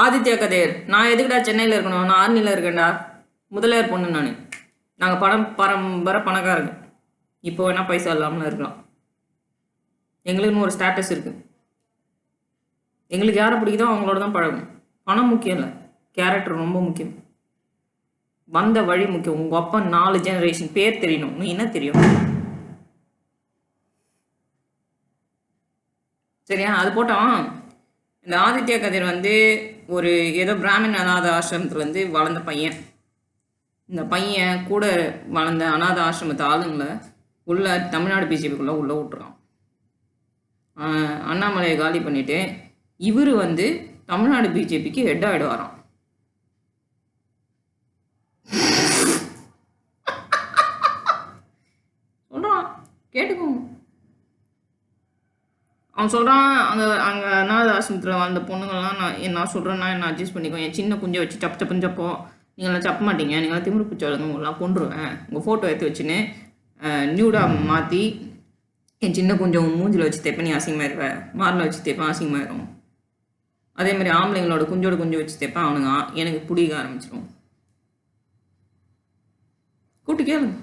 ஆதித்யா கதிர், நான் எதுக்குடா சென்னையில் இருக்கணும்? நான் ஆர்மியில் இருக்கேன்டா. முதலியார் பொண்ணு நான். நாங்கள் பரம்பரை பணக்காரங்க. இப்போ வேணா பைசா இல்லாமல் இருக்கலாம். எங்களுக்குன்னு ஒரு ஸ்டேட்டஸ் இருக்கு. எங்களுக்கு யாரை பிடிக்குதோ அவங்களோட தான் பழகும். பணம் முக்கியம் இல்லை, கேரக்டர் ரொம்ப முக்கியம். வந்த வழி முக்கியம். உங்கள் அப்பா 4 ஜெனரேஷன் பேர் தெரியணும். நீ என்ன தெரியும்? சரியா? அது போட்டோம். இந்த ஆதித்யா கதிர் வந்து ஒரு ஏதோ பிராமின் அநாத ஆசிரமத்தில் வளர்ந்த பையன். இந்த பையன் கூட வளர்ந்த அநாத ஆசிரமத்து ஆளுங்களை உள்ள தமிழ்நாடு பிஜேபிக்குள்ளே உள்ளே விட்டுறான். அண்ணாமலையை காலி பண்ணிவிட்டு இவர் தமிழ்நாடு பிஜேபிக்கு ஹெட் ஆகிடுவாராம். சொல்கிறான், கேட்டுக்கோங்க. அவன் சொல்கிறான், அங்கே அநாத ஆசிரமத்தில் வாழ்ந்த பொண்ணுங்கள்லாம் நான் சொல்கிறேன்னா என்ன அட்ஜஸ்ட் பண்ணிக்கோ. என் சின்ன குஞ்சை வச்சு சப்புஞ்சப்போ நீங்களாம் சப்ப மாட்டீங்க, நீங்களாம் திமிரு பிடிச்சாளுங்க, உங்களெலாம் கொண்டுருவேன். உங்கள் ஃபோட்டோ எடுத்து வச்சுன்னு நியூடாக மாற்றி என் சின்ன கொஞ்சம் மூஞ்சில் வச்சு தேப்பேன், நீ அசிங்கமாயிருவேன். மாரில் வச்சு தேப்பேன், அசிங்கமாயிரும். அதே மாதிரி ஆம்பளைங்களோட குஞ்சோட குஞ்சு வச்சு தேப்பேன், அவனுங்க எனக்கு பிடிக்க ஆரம்பிச்சிடும். கூட்டு கேளுங்க.